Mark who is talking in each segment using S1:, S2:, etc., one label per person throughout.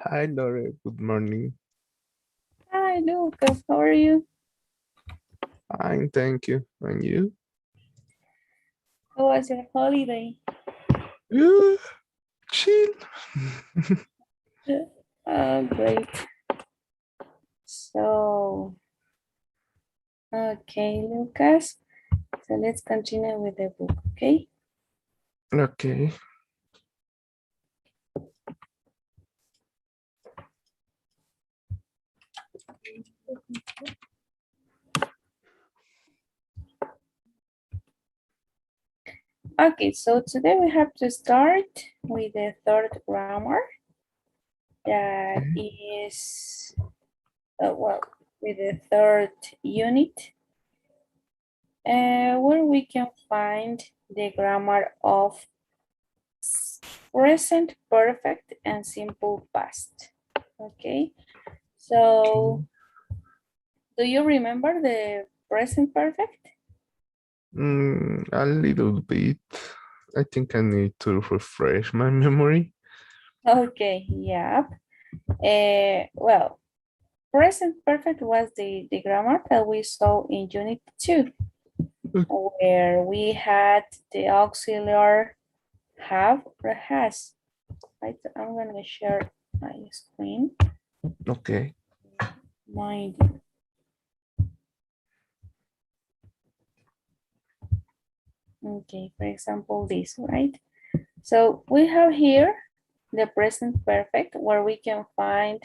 S1: Hi, Lore. Good morning.
S2: Hi, Lucas. How are you?
S1: Fine, thank you. And you?
S2: How was your holiday?
S1: Yeah, chill.
S2: Great. So, okay, Lucas. So let's continue with the book, okay?
S1: Okay.
S2: Okay, so today we have to start with the third grammar that
S1: Okay.
S2: is, well, with the third unit, where we can find the grammar of present perfect and simple past. Okay, so do you remember the present perfect?
S1: A little bit. I think I need to refresh my memory.
S2: Okay, yeah. Well, present perfect was the grammar that we saw in unit 2, where we had the auxiliary have or has. Right, so I'm gonna share my screen.
S1: Okay.
S2: My Okay, for example, this, right? So we have here the present perfect where we can find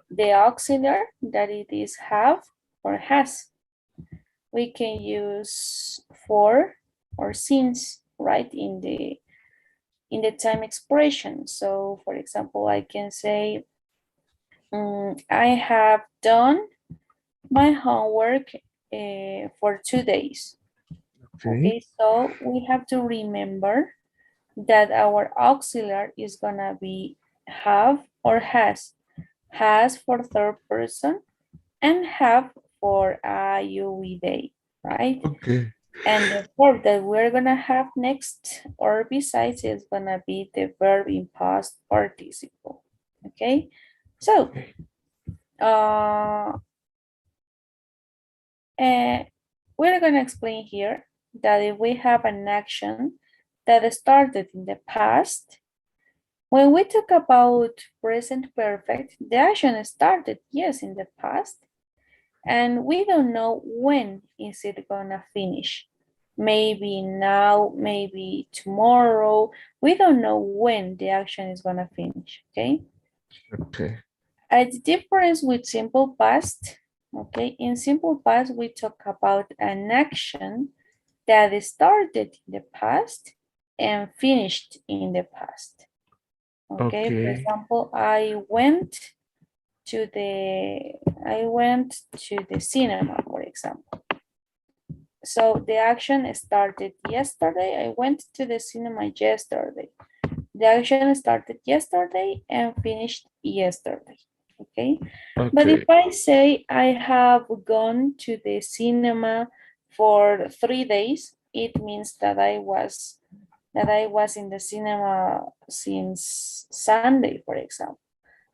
S2: the auxiliary that it is have or has. We can use for or since, right, in the time expression. So for example, I can say, I have done my homework for 2 days.
S1: Okay.
S2: Okay, so we have to remember that our auxiliary is gonna be have or has. Has for third person and have for you, we, they, right?
S1: Okay.
S2: And the verb that we're gonna have next or besides is gonna be the verb in past participle. Okay, so
S1: Okay.
S2: uh, we're gonna explain here that if we have an action that started in the past, when we talk about present perfect, the action started, yes, in the past, and we don't know when is it gonna finish. Maybe now, maybe tomorrow. We don't know when the action is gonna finish, okay?
S1: Okay.
S2: A difference with simple past, okay? In simple past, we talk about an action that started in the past and finished in the past. Okay, for
S1: Okay.
S2: example, to the I went to the cinema, for example. So the action started yesterday. I went to the cinema yesterday. The action started yesterday and finished yesterday. Okay. But if
S1: Okay.
S2: I say I have gone to the cinema for 3 days, it means that I was in the cinema since Sunday, for example.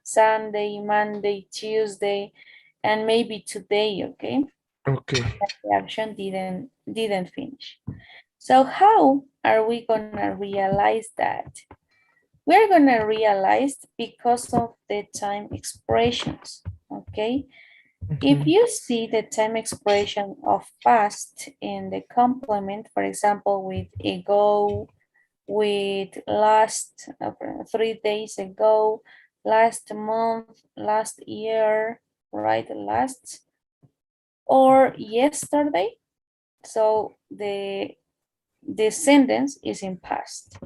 S2: Sunday, Monday, Tuesday, and maybe today, okay?
S1: Okay.
S2: The action didn't finish. So how are we gonna realize that? We're gonna realize because of the time expressions, okay? If
S1: Mhm.
S2: you see the time expression of past in the complement, for example, with ago, with last, 3 days ago, last month, last year, right, last, or yesterday, so the sentence is in past.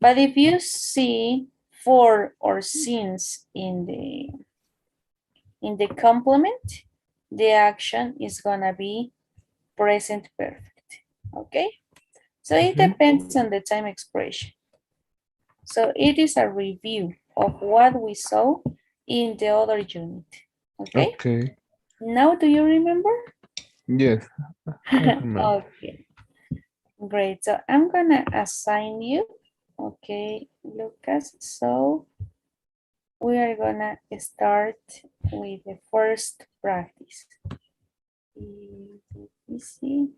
S2: But if you see for or since in the complement, the action is gonna be present perfect. Okay? So it
S1: Mhm.
S2: depends on the time expression. So it is a review of what we saw in the other unit. Okay?
S1: Okay.
S2: Now do you remember?
S1: Yes, I remember.
S2: Okay, great. So I'm gonna assign you. Okay, Lucas. So we are gonna start with the first practice. Easy.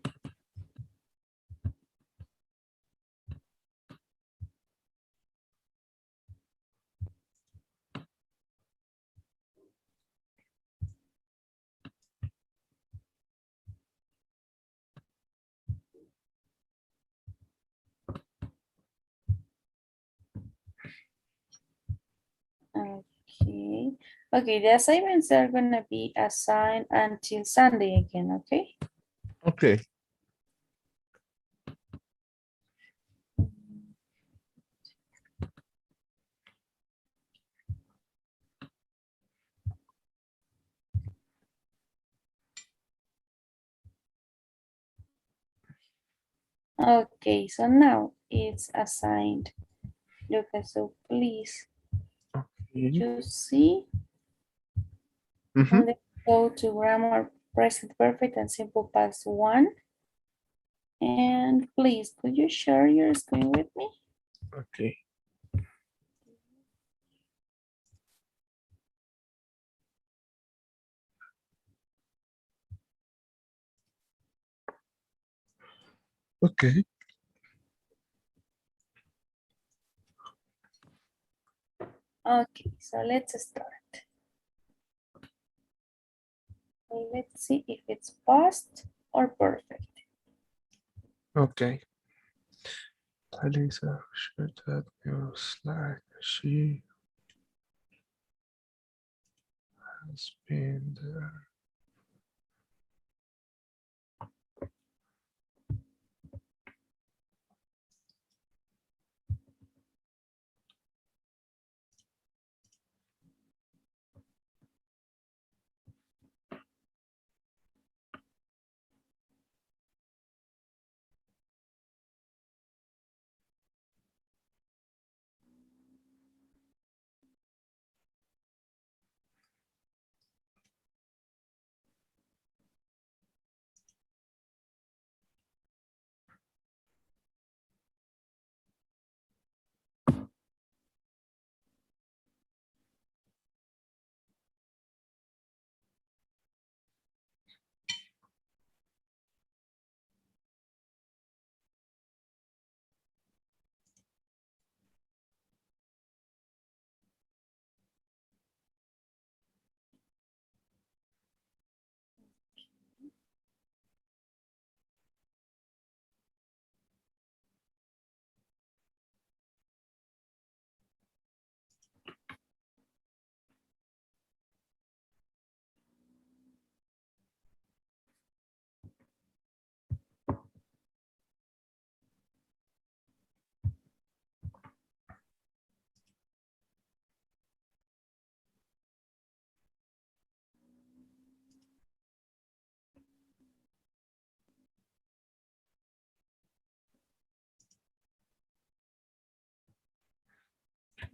S2: Okay. Okay, the assignments are gonna be assigned until Sunday again, okay?
S1: Okay.
S2: Okay, so now it's assigned. Lucas, so please,
S1: Okay.
S2: you see,
S1: Mm-hmm.
S2: and let's go to grammar, present perfect and simple past one. And please, could you share your screen with me?
S1: Okay. Okay.
S2: Okay, so let's start. Let's see if it's past or perfect.
S1: Okay. Lisa should have your Slack. She has been there.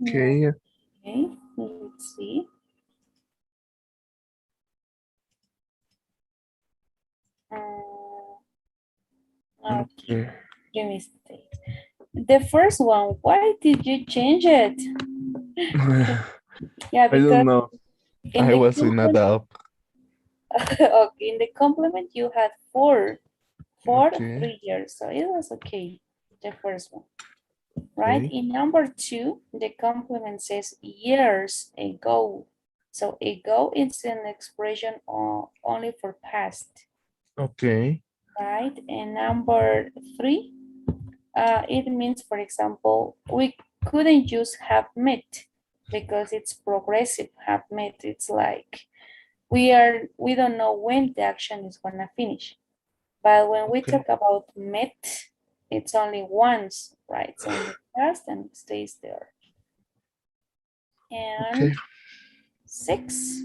S1: Okay.
S2: Okay, let's see. Okay,
S1: Okay.
S2: give me mistake. The first one, why did you change it? Yeah,
S1: I don't
S2: because
S1: know.
S2: in
S1: I
S2: the
S1: was in a
S2: complement,
S1: doubt.
S2: okay, in the complement you had four,
S1: Okay.
S2: 3 years, so it was okay, the first one, right?
S1: Okay.
S2: In number two, the complement says years ago. So ago is an expression only for past,
S1: Okay.
S2: right? And number three, it means, for example, we couldn't use have met because it's progressive. Have met, it's like we don't know when the action is gonna finish. But when we
S1: Okay.
S2: talk about met, it's only once, right? So in the past and it stays there.
S1: Okay.
S2: And six,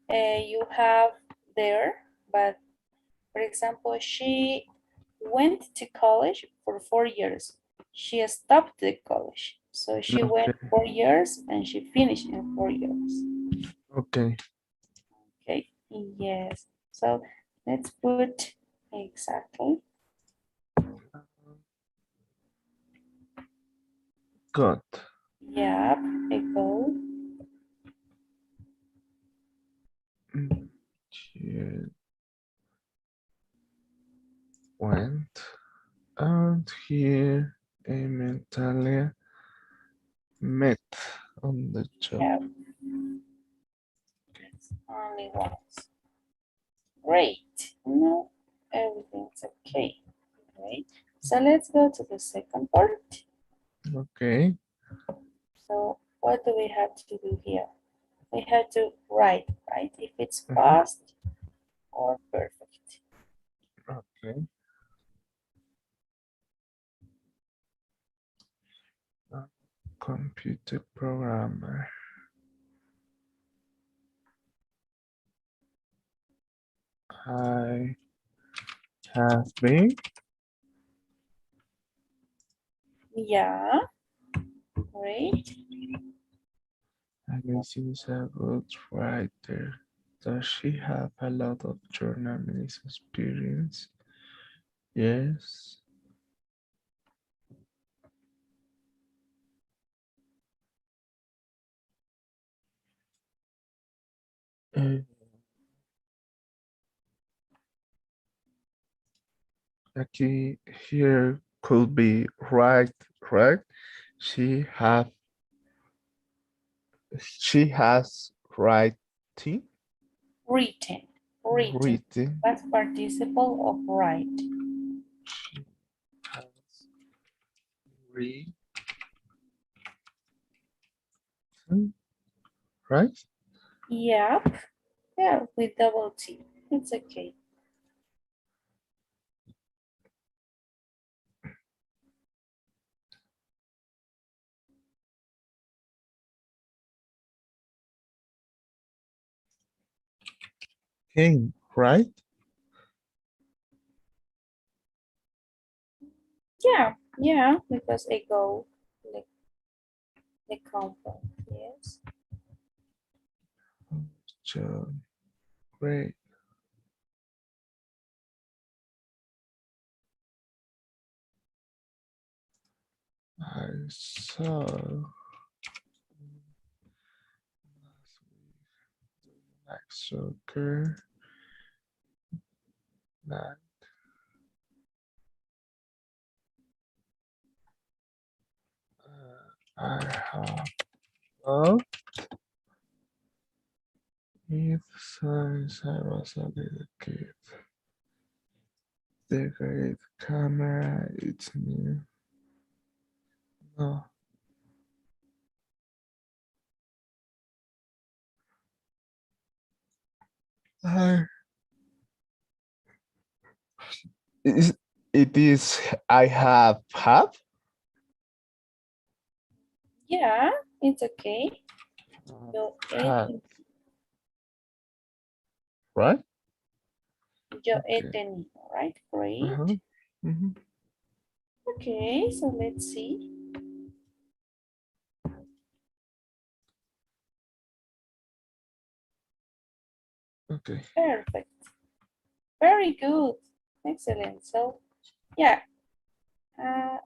S2: you have there, but for example, she went to college for 4 years. She stopped the college. So she went
S1: Okay.
S2: 4 years and she finished in 4 years.
S1: Okay.
S2: Okay, yes. So let's put exactly.
S1: Good.
S2: Yep, ago.
S1: here went, and here Amy and Talia met on the job.
S2: Yeah. Only once. Great. No, everything's okay. Great. So let's go to the second part.
S1: Okay.
S2: So what do we have to do here? We have to write, right? If it's
S1: Mhm.
S2: past or perfect.
S1: Okay. Computer programmer. I have been
S2: Yeah. Great.
S1: Alicia is a good writer. Does she have a lot of journalism experience? Yes. Uh, Aquí here could be right? She have she has writing
S2: Written. Written.
S1: written.
S2: Past participle of write.
S1: She has written, right?
S2: Yep. Yeah, with double T. It's okay.
S1: Came, right?
S2: Yeah, yeah, because I go like the compound. Yes.
S1: So great. I saw last week like soccer that I have loved it since I was a little kid. The great camera, it's new. No, I, is, it is, I have,
S2: Yeah, it's okay. Yo he,
S1: have, right?
S2: yo he
S1: Okay.
S2: tenido, right?
S1: Uh-huh.
S2: Great.
S1: Mhm.
S2: Okay, so let's see.
S1: Okay.
S2: Perfect. Very good. Excellent. So, yeah, uh,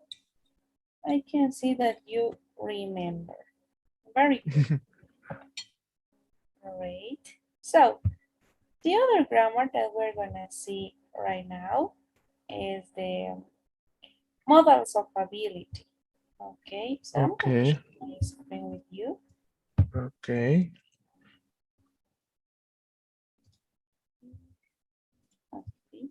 S2: I can see that you remember. Very good. Great. So, the other grammar that we're gonna see right now is the models of ability. Okay, so I'm gonna
S1: Okay.
S2: share my screen with you.
S1: Okay.
S2: Okay.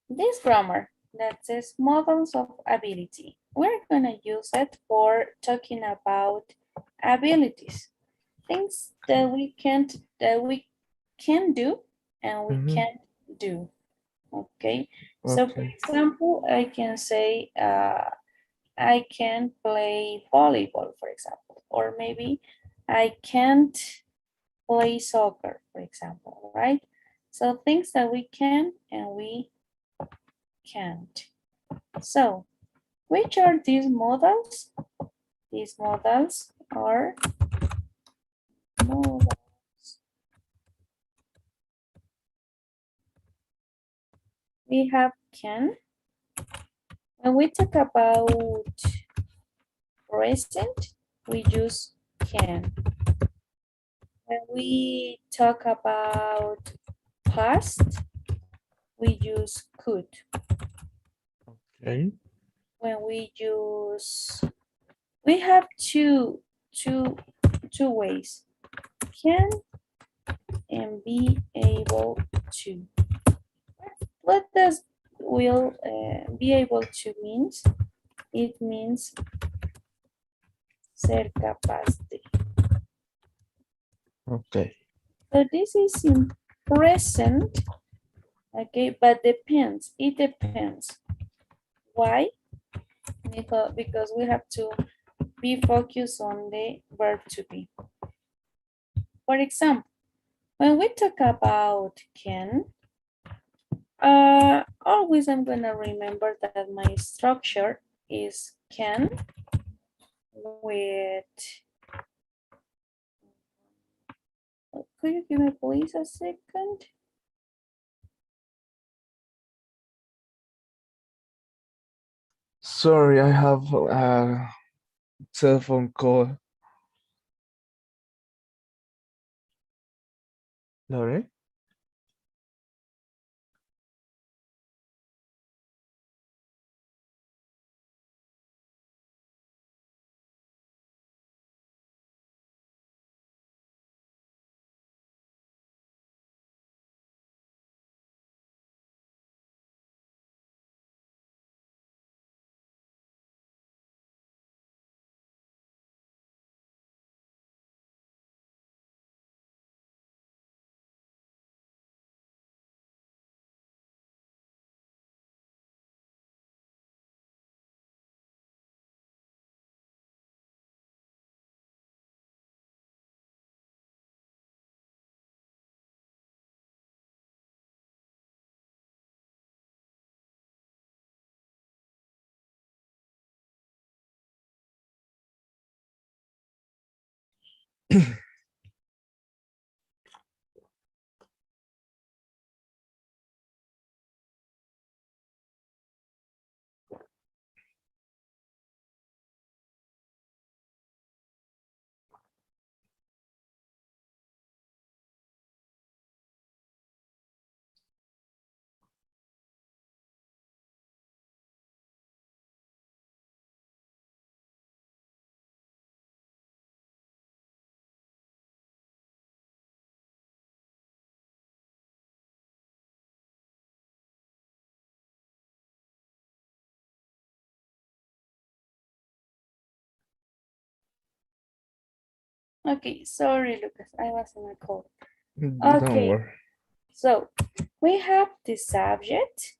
S2: This grammar that says models of ability, we're gonna use it for talking about abilities, things that we can do and we
S1: Mhm.
S2: can't do. Okay, so for
S1: Okay.
S2: example, I can say I can play volleyball, for example, or maybe I can't play soccer, for example, right? So things that we can and we can't. So which are these modals? These modals are modals. We have can. When we talk about present, we use can. When we talk about past, we use could.
S1: Okay.
S2: When we use, we have two ways. Can and be able to. What does will be able to means? It means ser capaz de.
S1: Okay.
S2: So this is in present, okay, but depends. It depends. Why? Because we have to be focused on the verb to be. For example, when we talk about can, always I'm gonna remember that my structure is can with, could you give me please a second?
S1: Sorry, I have a cell phone call. Lore?
S2: Okay, sorry, Lucas, I was in a call.
S1: Don't
S2: Okay,
S1: worry.
S2: so we have the subject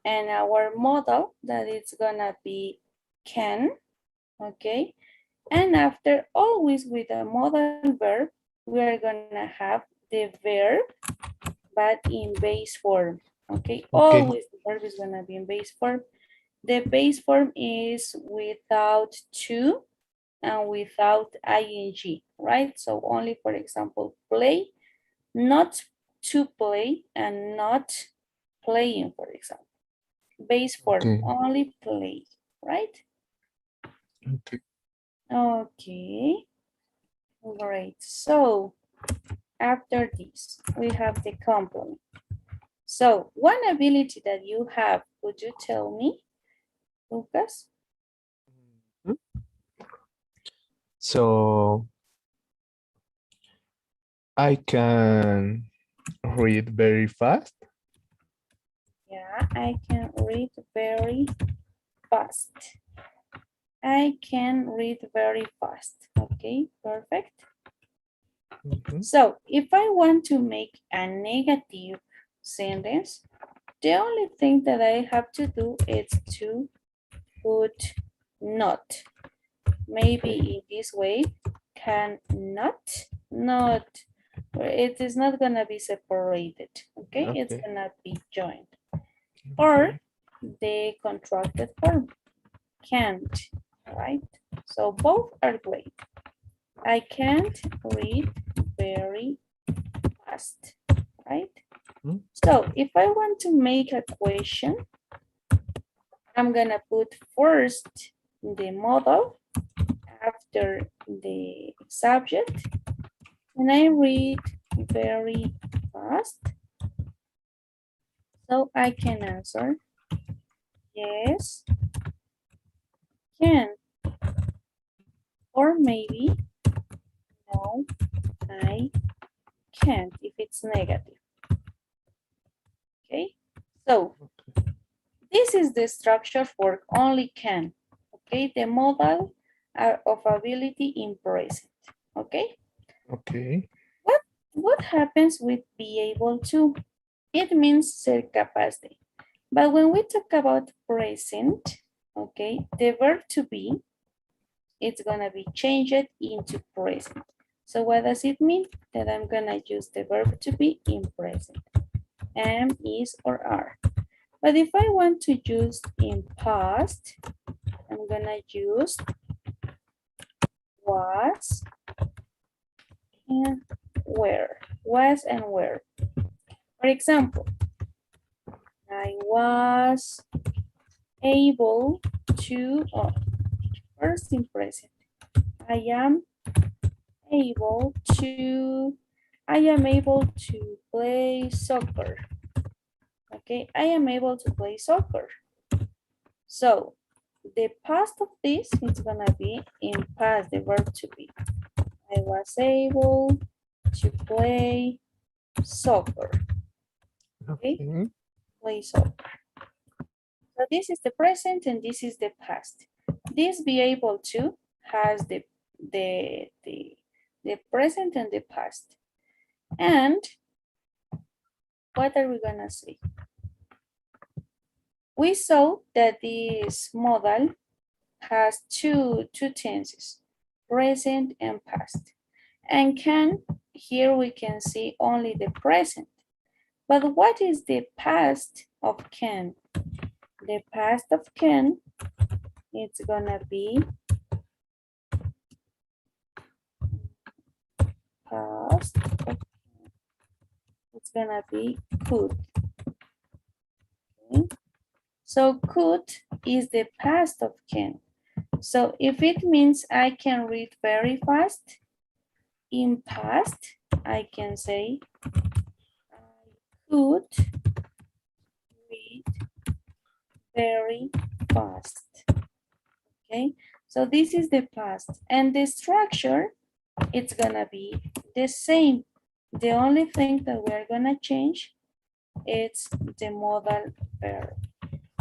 S2: and our model that it's gonna be can, okay? And after, always with a modal verb, we are gonna have the verb, but in base form, okay?
S1: Okay.
S2: Always the verb is gonna be in base form. The base form is without to and without ing, right? So only, for example, play, not to play, and not playing, for example. Base form,
S1: Okay.
S2: only play, right?
S1: Okay.
S2: Okay, great. So after this, we have the complement. So one ability that you have, would you tell me, Lucas?
S1: So I can read very fast.
S2: Yeah, I can read very fast. I can read very fast. Okay, perfect.
S1: Mhm.
S2: So if I want to make a negative sentence, the only thing that I have to do is to put not. Maybe in this way, cannot, not, it is not gonna be separated, okay? It's
S1: Okay.
S2: gonna be joined. Or
S1: Okay.
S2: the contracted form, can't, right? So both are great. I can't read very fast, right?
S1: Hmm?
S2: So if I want to make a question, I'm gonna put first the model, after the subject, Can I read very fast? So I can answer yes, can. Or maybe no, I can't if it's negative. Okay, so this is the structure for only can. Okay, the modal of ability in present. Okay,
S1: Okay.
S2: what happens with be able to? It means ser capaz de. But when we talk about present, okay, the verb to be, it's gonna be changed into present. So what does it mean? That I'm gonna use the verb to be in present. Am, is, or are. But if I want to use in past, I'm gonna use was and were. Was and were. For example, I was able to, first in present, I am able to, I am able to play soccer. Okay, I am able to play soccer. So the past of this is gonna be in past, the verb to be. I was able to play soccer. Okay,
S1: Okay.
S2: play soccer. So this is the present and this is the past. This be able to has the present and the past. And what are we gonna say? We saw that this modal has two tenses, present and past. And can, here we can see only the present. But what is the past of can? The past of can, it's gonna be past of, it's gonna be could. Okay? So could is the past of can. So if it means I can read very fast, in past, I can say I could read very fast. Okay, so this is the past. And the structure, it's gonna be the same. The only thing that we're gonna change is the modal verb.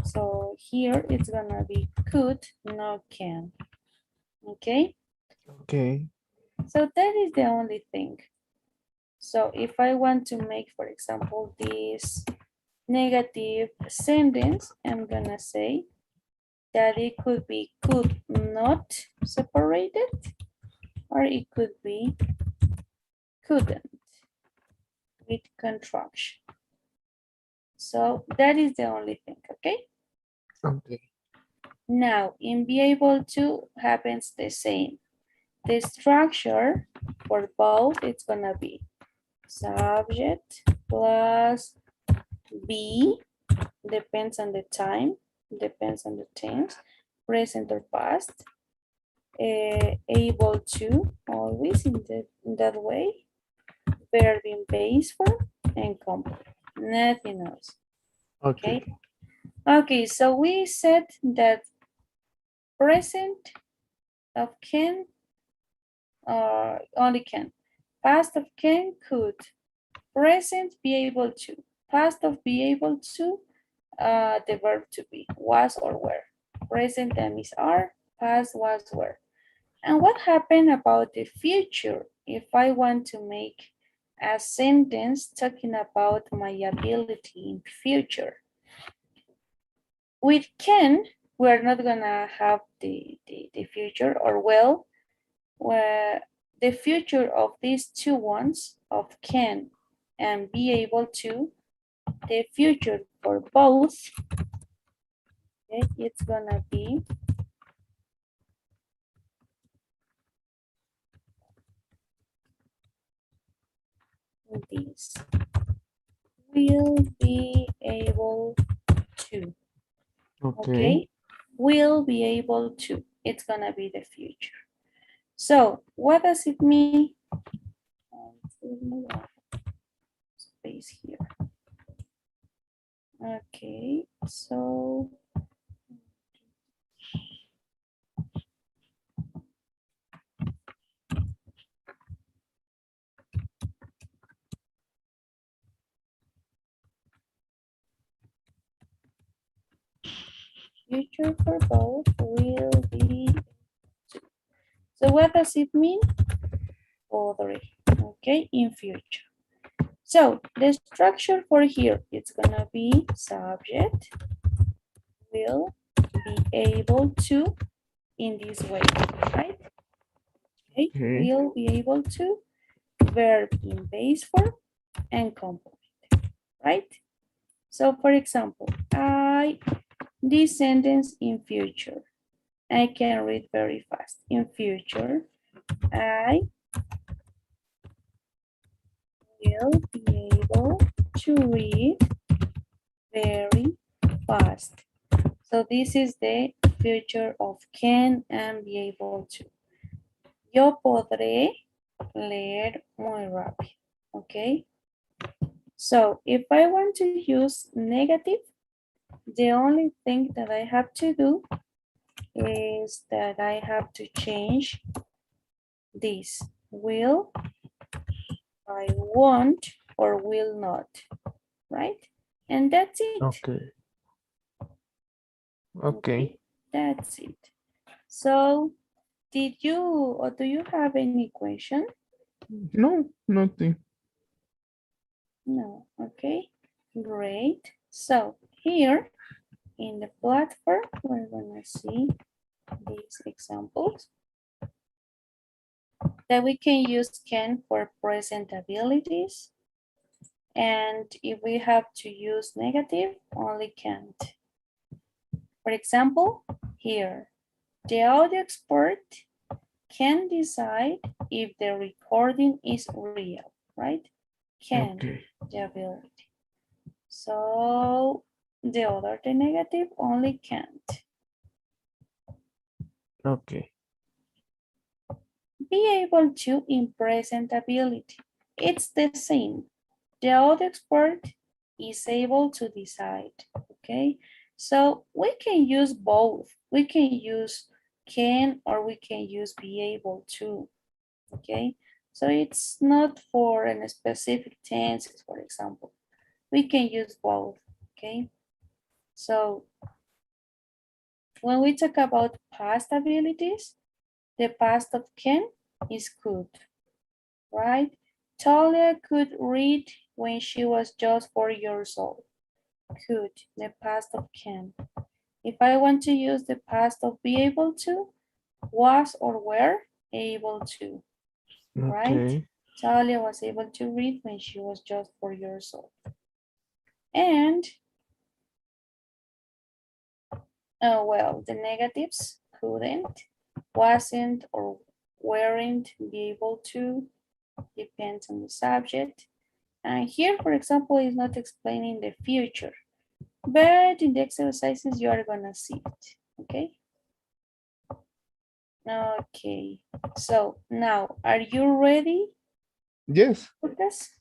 S2: So here it's gonna be could, not can. Okay,
S1: Okay.
S2: so that is the only thing. So if I want to make, for example, this negative sentence, I'm gonna say that it could be could not separated, or it could be couldn't with contraction. So that is the only thing, okay?
S1: Okay.
S2: Now, in be able to happens the same. The structure for both, it's gonna be subject plus be, depends on the time, depends on the tense, present or past, able to, always in that way, verb in base form, and complement, nothing else.
S1: Okay.
S2: Okay. Okay, so we said that present of can, only can, past of can, could, present be able to, past of be able to, the verb to be, was or were, present time is are, past was were. And what happened about the future? If I want to make a sentence talking about my ability in future. With can, we're not gonna have the future, or well, where the future of these two ones of can and be able to, the future for both, okay, it's gonna be this, will be able to,
S1: Okay.
S2: okay, will be able to, it's gonna be the future. So what does it mean? Space here. Okay, so future for both will be. So what does it mean? Other. Okay, in future. So the structure for here, it's gonna be subject will be able to in this way, right? Okay,
S1: Okay.
S2: will be able to, verb in base form and complement, right? So for example, this sentence in future, I can read very fast. In future, I will be able to read very fast. So this is the future of can and be able to. Yo podré leer muy rápido. Okay. So if I want to use negative, the only thing that I have to do is that I have to change this will, I won't, or will not, right? And that's it.
S1: Okay.
S2: Okay,
S1: Okay.
S2: that's it. So did you or do you have any question?
S1: No, nothing.
S2: No, okay, great. So here in the platform, we're gonna see these examples that we can use can for present abilities. And if we have to use negative, only can't. For example, here, the audio expert can decide if the recording is real, right? Can,
S1: Okay.
S2: the ability. So the other, the negative, only can't.
S1: Okay.
S2: Be able to in present ability. It's the same. The audio expert is able to decide, okay? So we can use both. We can use can or we can use be able to, okay? So it's not for a specific tenses, for example. We can use both, okay? So when we talk about past abilities, the past of can is could, right? Talia could read when she was just 4 years old. Could, the past of can. If I want to use the past of be able to, was or were able to, right?
S1: Okay.
S2: Talia was able to read when she was just 4 years old. And, well, the negatives, couldn't, wasn't, or weren't be able to, depends on the subject. And here, for example, is not explaining the future, but in the exercises, you are gonna see it, okay? Okay, so now, are you ready,
S1: Yes.
S2: Lucas?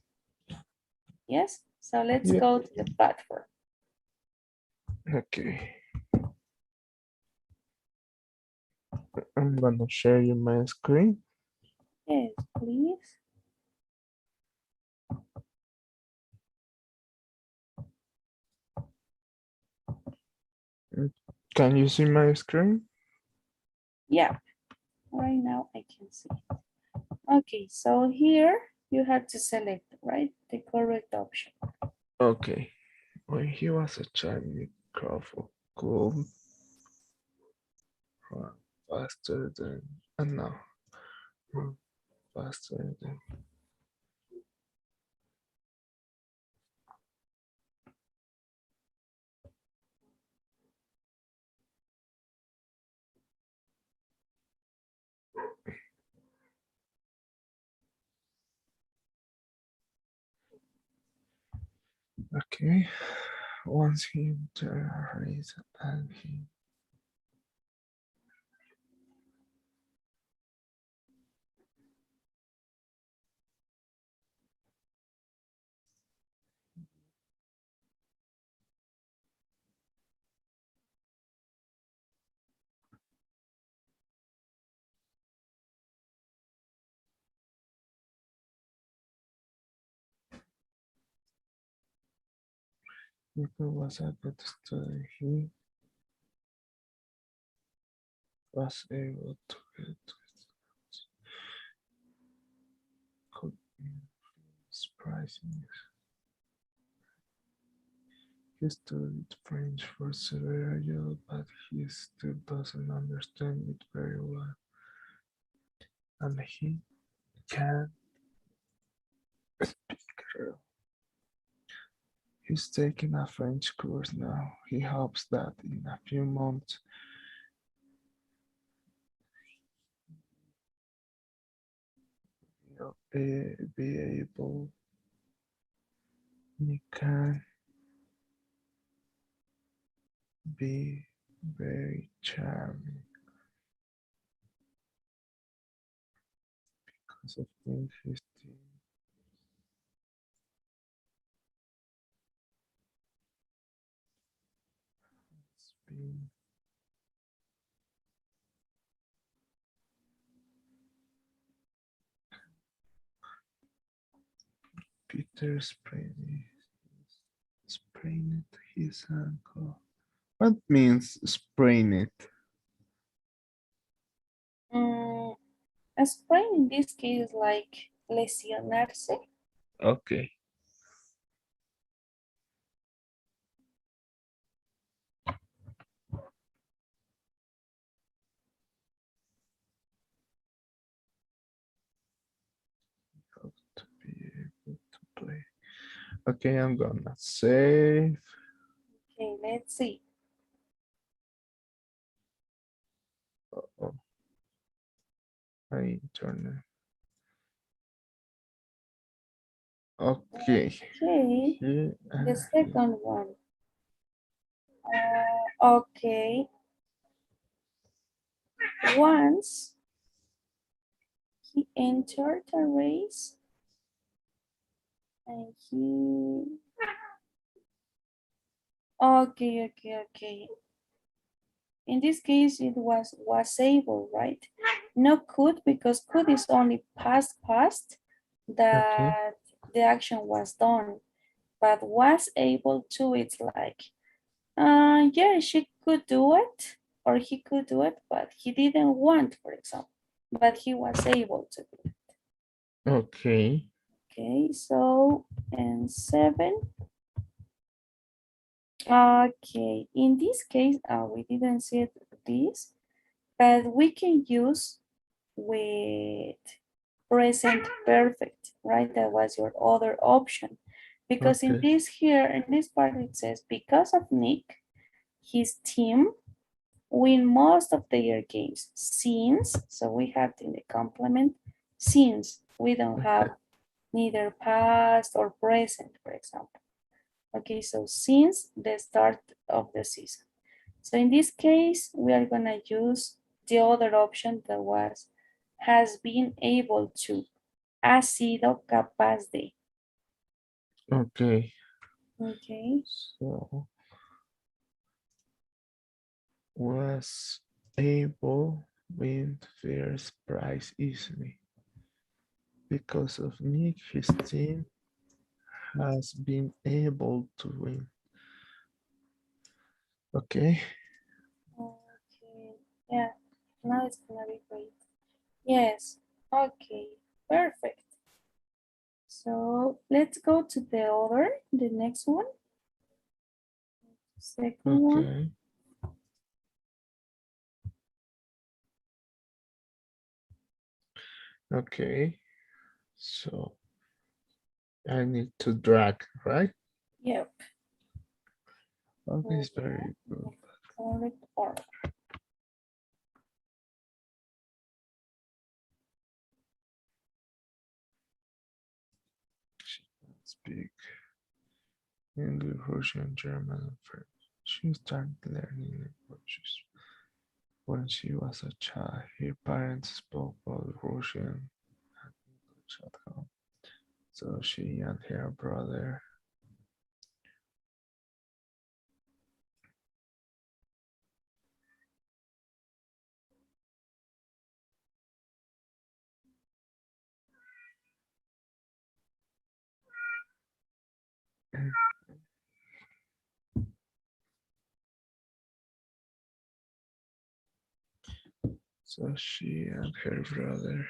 S2: Yes, so let's
S1: Yeah.
S2: go to the platform.
S1: Okay. I'm gonna share you my screen.
S2: Yes, please.
S1: Can you see my screen?
S2: Yeah, right now I can see. Okay, so here you have to select, right, the correct option.
S1: Okay. When he was a child, microphone could run faster than and now run faster than. Okay. Once he interrogates and he Nico was able to study. He was able to get could be surprising. He studied French for several years, but he still doesn't understand it very well. And he can speak. He's taking a French course now. He hopes that in a few months he'll be able. He can be very charming because of things he's been Peter sprained his ankle. What means sprain it?
S2: Mm, a sprain in this case is like lesionarse.
S1: Okay. How to be able to play. Okay, I'm gonna save.
S2: Okay, let's see.
S1: Oh, my internet. Okay.
S2: Okay,
S1: Here,
S2: the
S1: here.
S2: second one. Okay, once he entered a race and he, okay. In this case, it was able, right? No could, because could is only past
S1: Okay.
S2: that the action was done. But was able to, it's like, yeah, she could do it, or he could do it, but he didn't want, for example. But he was able to do it.
S1: Okay.
S2: Okay, so, and 7. Okay, in this case, we didn't see this, but we can use with present perfect, right? That was your other option. Because in
S1: Okay.
S2: this here, in this part, it says, because of Nick, his team win most of their games. Since, so we have in the complement, since we don't have
S1: Okay.
S2: neither past or present, for example. Okay, so since the start of the season. So in this case, we are gonna use the other option that was has been able to, ha sido capaz de.
S1: Okay.
S2: Okay.
S1: So was able win first prize easily. Because of Nick, his team has been able to win. Okay.
S2: Okay. Yeah. Now it's gonna be great. Yes. Okay. Perfect. So let's go to the next one. Second one.
S1: Okay. Okay. So I need to drag, right?
S2: Yep.
S1: Okay, it's very good.
S2: Correct order.
S1: She can speak English, Russian, German, and French. She started learning languages when she was a child. Her parents spoke both Russian and English at home. So she and her brother So she and her brother.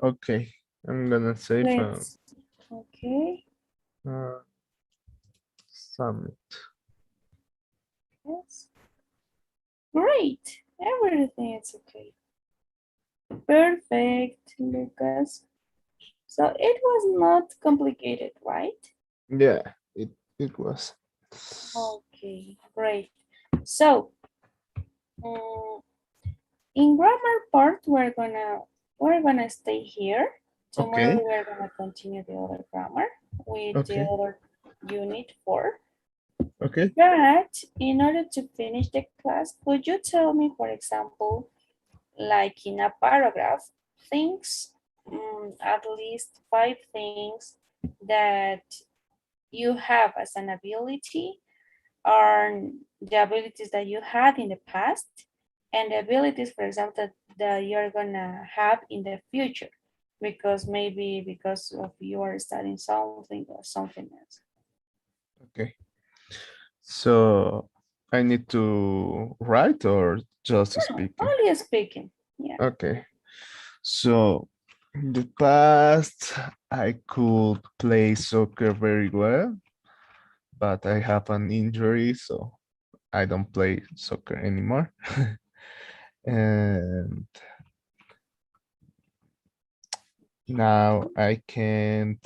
S1: Okay, I'm gonna save
S2: Okay,
S1: submit.
S2: yes. Great, everything is okay. Perfect, Lucas. So it was not complicated, right?
S1: Yeah, it was.
S2: Okay, great. So mm, in grammar part, we're gonna stay here. Tomorrow
S1: Okay,
S2: we're gonna continue the other grammar with the
S1: okay,
S2: other unit 4.
S1: okay.
S2: But in order to finish the class, could you tell me, for example, like in a paragraph, things, at least 5 things that you have as an ability are the abilities that you had in the past and the abilities, for example, that you're gonna have in the future because maybe because of you are studying something or something else.
S1: Okay. So I need to write or just
S2: No,
S1: speaking?
S2: only speaking. Yeah.
S1: Okay. So in the past, I could play soccer very well, but I have an injury, so I don't play soccer anymore. And now I can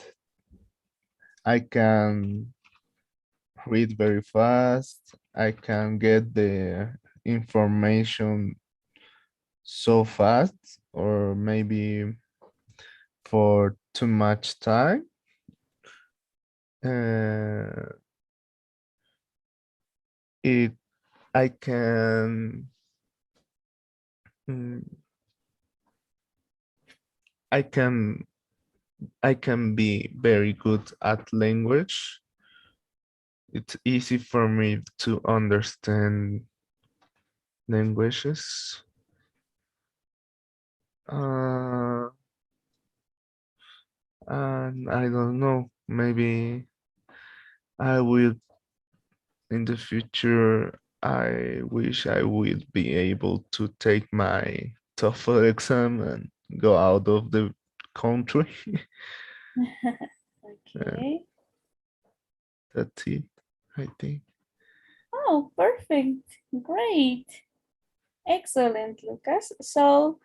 S1: read very fast. I can get the information so fast, or maybe for too much time. Uh, it I can mm, I can I can be very good at language. It's easy for me to understand languages. Uh, and I don't know, maybe I will in the future. I wish I will be able to take my TOEFL exam and go out of the country. And
S2: Okay.
S1: that's it, I think.
S2: Oh, perfect. Great. Excellent, Lucas. So,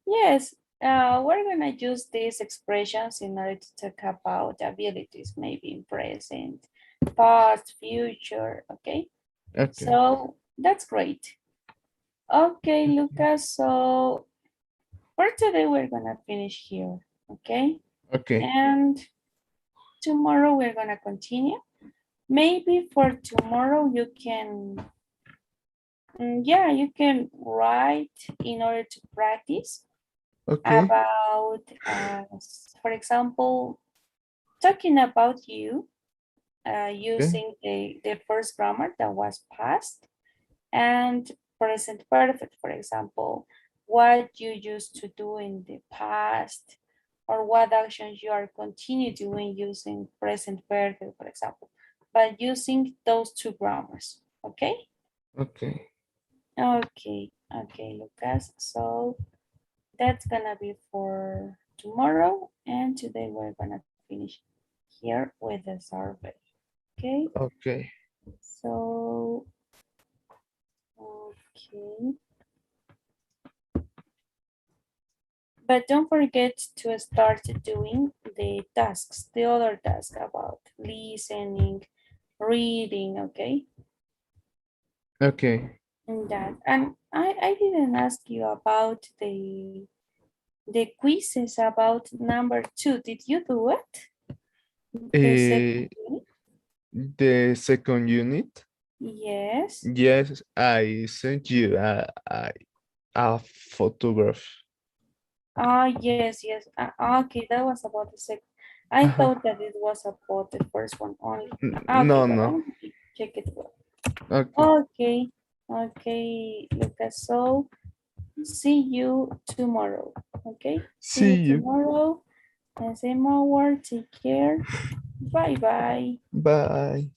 S2: yes, we're going to use these expressions in order to talk about abilities, maybe in present, past, future, okay?
S1: Okay.
S2: So, that's great. Okay, Lucas, so for today, we're going to finish here, okay?
S1: Okay.
S2: And tomorrow, we're going to continue. Maybe for tomorrow you can, yeah, you can write in order to practice
S1: Okay.
S2: about, for example, talking about you,
S1: Okay.
S2: using the first grammar that was past and present perfect, for example, what you used to do in the past or what actions you are continue doing using present perfect, for example, but using those two grammars, okay?
S1: Okay.
S2: Okay, Lucas. So that's gonna be for tomorrow, and today we're gonna finish here with the survey. Okay,
S1: Okay.
S2: so okay. But don't forget to start doing the tasks, the other task about listening, reading, okay?
S1: Okay.
S2: And that. And I didn't ask you about the quizzes about number 2. Did you do it? The
S1: Eh,
S2: second unit?
S1: the second unit.
S2: Yes.
S1: Yes, I sent you a photograph.
S2: Yes. Okay, that was about the second. I
S1: Uh-huh.
S2: thought that it was about the first one only. Okay,
S1: No,
S2: but
S1: no.
S2: let me check it well.
S1: Okay.
S2: Okay, okay, Lucas. So see you tomorrow. Okay, see
S1: See
S2: you
S1: you.
S2: tomorrow. And same hour. Take care. Bye bye.
S1: Bye.